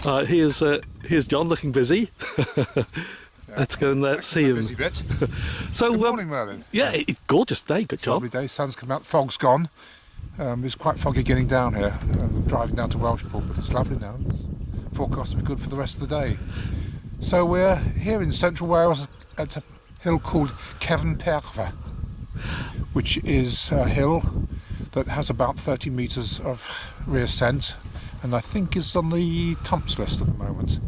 Here's John looking busy. Let's go and see him. Busy bit. So, Good morning, Merlin. Yeah, it's gorgeous day. Good job. Lovely day. Sun's come out. Fog's gone. It's quite foggy getting down here. I'm driving down to Welshpool, but it's lovely now. It's forecast to be good for the rest of the day. So we're here in central Wales at a hill called Cefn Perfa, which is a hill that has about 30 metres of reascent, and I think is on the Tumps list at the moment.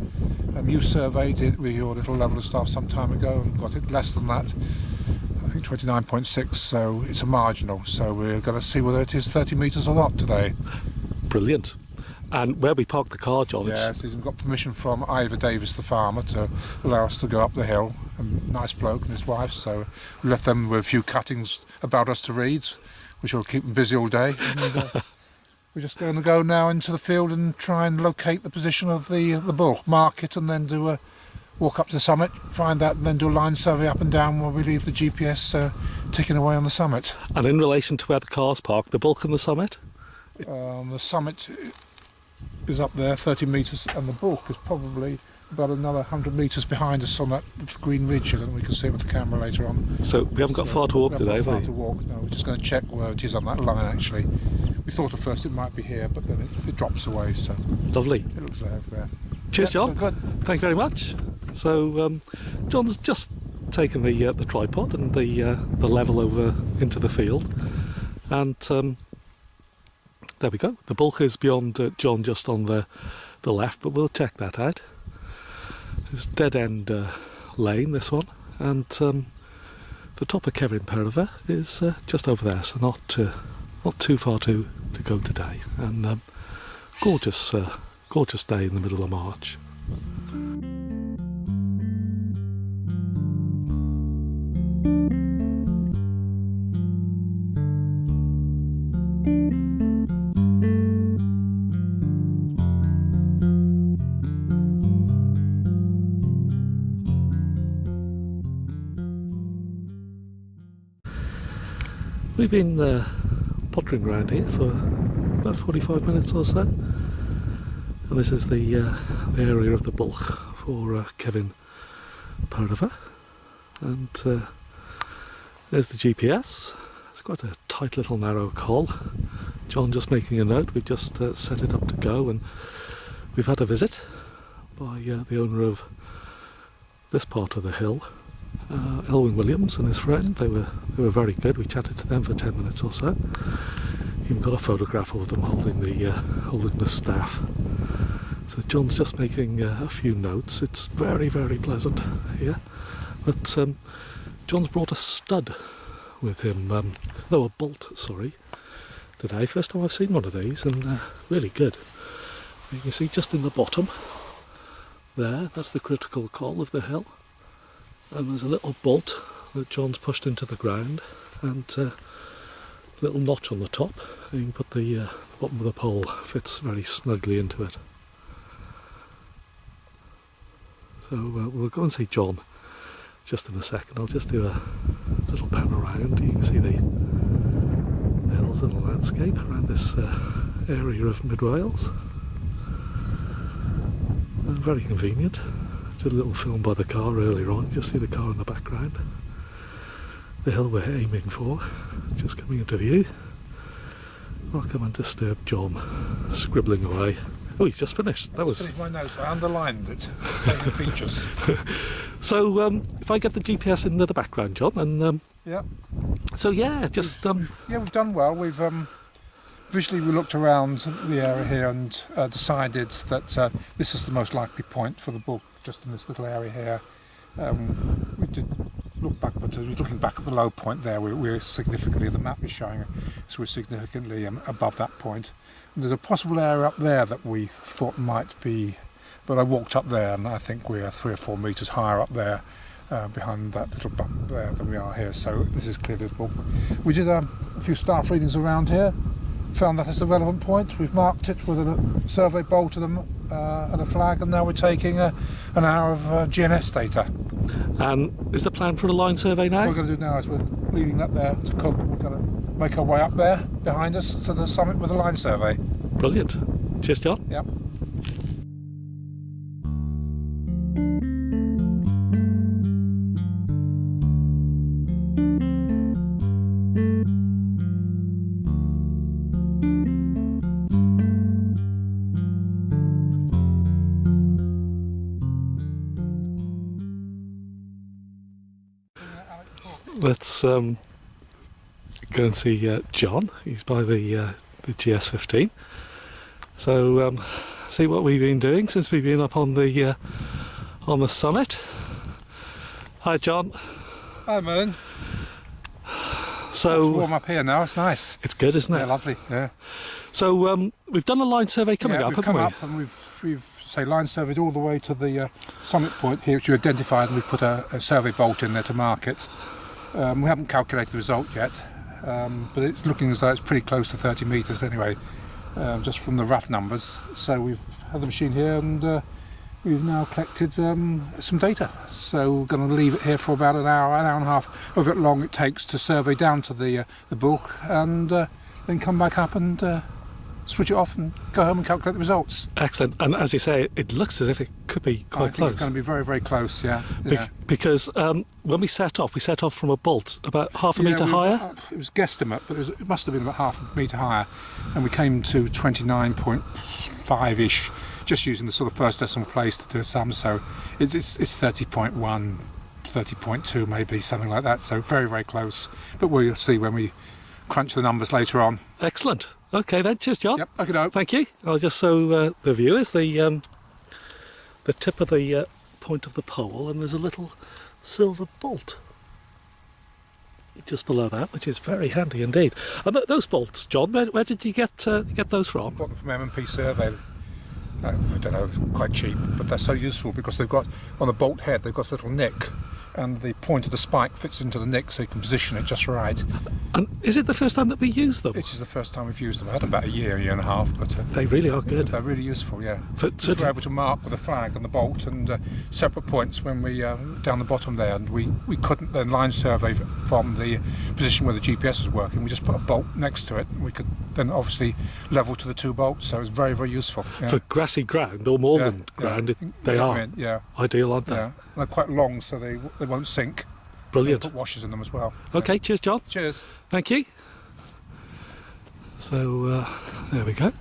You surveyed it with your little level of staff some time ago and got it less than that. I think 29.6, so it's a marginal. So we're going to see whether it is 30 metres or not today. Brilliant. And where we parked the car, John? Yes, we've got permission from Ivor Davis, the farmer, to allow us to go up the hill. A nice bloke and his wife, so we left them with a few cuttings about us to read, which will keep them busy all day. And, we're just going to go now into the field and try and locate the position of the bull, mark it, and then do a walk up to the summit, find that, and then do a line survey up and down while we leave the GPS ticking away on the summit. And in relation to where the car's parked, the bulk and the summit? The summit is up there, 30 metres, and the bulk is probably about another 100 metres behind us on that little green ridge, and we can see it with the camera later on. So we haven't got far to walk today, have we? Far to walk, no. We're just going to check where it is on that line, actually. We thought at first it might be here, but then it drops away, so... Lovely. It looks there. Cheers, John. So good. Thank you very much. So John's just taken the tripod and the level over into the field, and there we go. The bulk is beyond John, just on the left, but we'll check that out. It's dead end lane, this one, and the top of Cefn Perfa is just over there, so not too far to go today, and gorgeous day in the middle of March. We've been pottering around here for about 45 minutes or so, and this is the area of the bulk for Cefn Perfa, and there's the GPS. It's quite a tight little narrow col. John just making a note. We've just set it up to go, and we've had a visit by the owner of this part of the hill, Elwyn Williams and his friend. They were very good. We chatted to them for 10 minutes or so. Even got a photograph of them holding the staff. So John's just making a few notes. It's very, very pleasant here. But John's brought a stud with him, a bolt, sorry, today. First time I've seen one of these, and really good. You can see just in the bottom there, that's the critical col of the hill. And there's a little bolt that John's pushed into the ground, and a little notch on the top, and you can put the bottom of the pole fits very snugly into it. So we'll go and see John just in a second. I'll just do a little pan around. You can see the hills and the landscape around this area of Mid Wales. Very convenient. Did a little film by the car earlier on. You just see the car in the background. The hill we're aiming for, just coming into view. I'll come and disturb John, scribbling away. Oh, he's just finished. That was finished my notes. I underlined it. Saving features. So, if I get the GPS into the background, John, and yeah. So yeah, just yeah, we've done well. We've visually we looked around the area here and decided that this is the most likely point for the bulk, just in this little area here. We did look back, but looking back at the low point there, we're significantly, the map is showing, so we're significantly above that point. And there's a possible area up there that we thought might be, but I walked up there and I think we're 3 or 4 metres higher up there behind that little bump there than we are here, so this is clearly the bulk. We did a few staff readings around here, found that as the relevant point. We've marked it with a survey bolt and a flag, and now we're taking an hour of GNS data. And is the plan for a line survey now? What we're going to do now is we're leaving that there to cook. We're going to make our way up there behind us to the summit with a line survey. Brilliant. Cheers, John. Yep. Let's go and see John. He's by the GS15. So see what we've been doing since we've been up on the summit. Hi, John. Hi, Merlin. So it's warm up here now. It's nice. It's good, isn't it? Yeah, lovely. Yeah. So we've done a line survey coming up, haven't we? We've come up and we've line surveyed all the way to the summit point here, which you identified, and we put a survey bolt in there to mark it. We haven't calculated the result yet, but it's looking as though it's pretty close to 30 metres anyway, just from the rough numbers. So we've had the machine here and we've now collected some data. So we're going to leave it here for about an hour and a half, however long it takes to survey down to the bulk, and then come back up and switch it off and go home and calculate the results. Excellent. And as you say, it looks as if it could be quite close. It's going to be very, very close, yeah. Because when we set off from a bolt about half a metre higher. It was guesstimate, but it must have been about half a metre higher. And we came to 29.5-ish, just using the sort of first decimal place to do a sum. So it's 30.1, 30.2 maybe, something like that. So very, very close. But we'll see when we crunch the numbers later on. Excellent. Okay then, cheers, John. Yep, okay. Thank you. I'll just show the viewers the tip of the point of the pole, and there's a little silver bolt just below that, which is very handy indeed. And those bolts, John, where did you get those from? Got them from M&P Survey. I don't know, quite cheap, but they're so useful because they've got, on the bolt head, they've got a little nick, and the point of the spike fits into the nick so you can position it just right. And is it the first time that we use them? It is the first time we've used them. I had about a year and a half, but they really are good. They're really useful, yeah. So we're able to mark with a flag on the bolt and separate points when we down the bottom there, and we couldn't then line survey from the position where the GPS was working. We just put a bolt next to it, and we could then obviously level to the two bolts. So it was very, very useful. Yeah. For grassy ground or moorland ground, they are ideal, aren't they? Yeah, they're quite long, so they won't sink. Brilliant. Put washers in them as well. Okay, cheers, John. Cheers. Thank you. So there we go.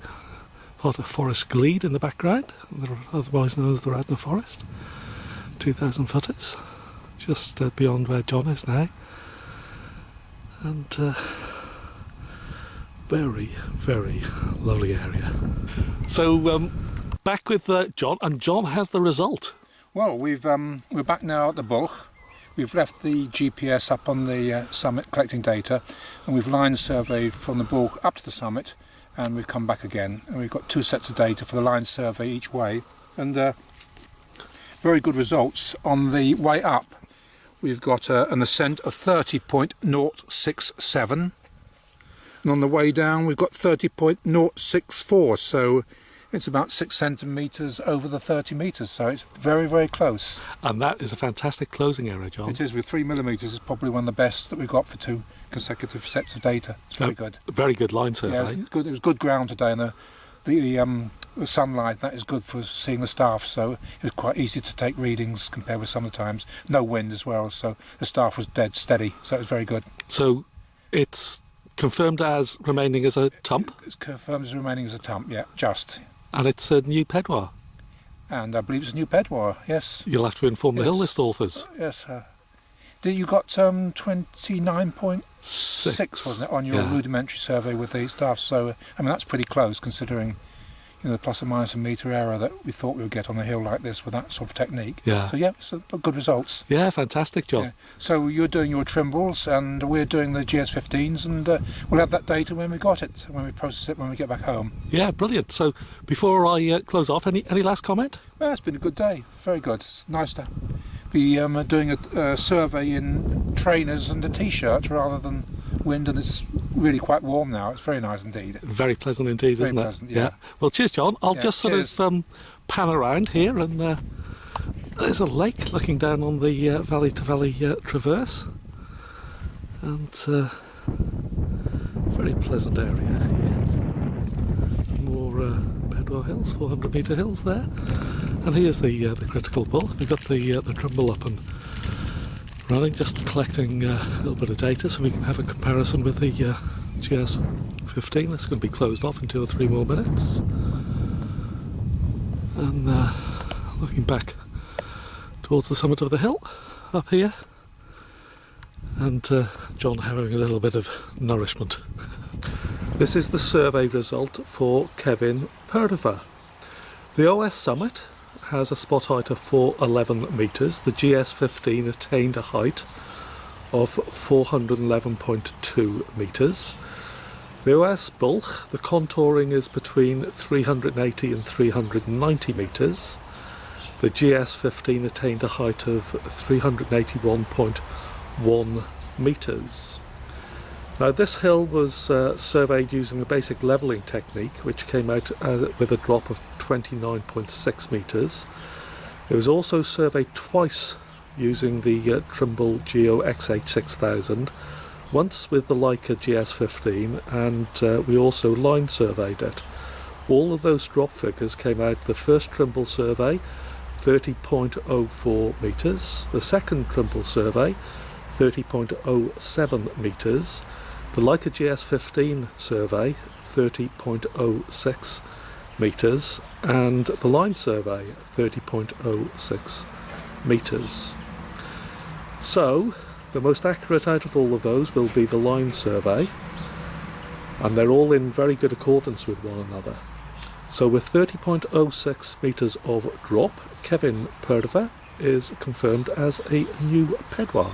Part of Fforest Glud in the background, otherwise known as the Radnor Forest. 2,000 footers, just beyond where John is now. And very, very lovely area. So back with John, and John has the result. Well, we're back now at the bulk. We've left the GPS up on the summit collecting data, and we've line surveyed from the bulk up to the summit, and we've come back again, and we've got two sets of data for the line survey each way, and very good results. On the way up we've got an ascent of 30.067, and on the way down we've got 30.064, so it's about 6 centimetres over the 30 metres, so it's very, very close. And that is a fantastic closing error, John. It is, with 3 millimetres. It's probably one of the best that we've got for 2 consecutive sets of data. It's very good. Very good line survey. Yeah, it was good ground today, and the sunlight, that is good for seeing the staff, so it was quite easy to take readings compared with some of the times. No wind as well, so the staff was dead steady, so it was very good. So it's confirmed as remaining as a tump? It's confirmed as remaining as a tump, yeah, just. And it's a new Pedwar. And I believe it's a new Pedwar, yes. You'll have to inform the hill list authors. Yes. You got 29.6, wasn't it, on your rudimentary survey with the staff? So, I mean, that's pretty close considering, the plus or minus a metre error that we thought we would get on a hill like this with that sort of technique. Yeah. So, it's good results. Yeah, fantastic, John. Yeah. So you're doing your Trimbles and we're doing the GS15s, and we'll have that data when we got it, when we process it, when we get back home. Yeah, brilliant. So before I close off, any last comment? Well, it's been a good day. Very good. It's nice to be doing a survey in trainers and a t-shirt rather than wind, and it's really quite warm now. It's very nice indeed. Very pleasant indeed, very isn't pleasant, it? Yeah. Well, cheers, John. I'll just sort of pan around here, and there's a lake looking down on the valley-to-valley traverse, and very pleasant area here. Some more Pedwar hills, 400-metre hills there, And here's the critical pull. We've got the Trimble up and running, just collecting a little bit of data so we can have a comparison with the GS15. That's going to be closed off in 2 or 3 more minutes. And looking back towards the summit of the hill up here, and John having a little bit of nourishment. This is the survey result for Cefn Perfa. The OS summit has a spot height of 411 metres. The GS15 attained a height of 411.2 metres. The OS bulk, the contouring is between 380 and 390 metres. The GS15 attained a height of 381.1 metres. Now this hill was surveyed using a basic levelling technique, which came out with a drop of 29.6 metres. It was also surveyed twice using the Trimble GeoXH 6000, once with the Leica GS15, and we also line surveyed it. All of those drop figures came out the first Trimble survey 30.04 metres, the second Trimble survey 30.07 metres, the Leica GS15 survey 30.06 metres, and the line survey 30.06 metres. So the most accurate out of all of those will be the line survey, and they're all in very good accordance with one another. So with 30.06 metres of drop, Cefn Perfa is confirmed as a new Pedwar.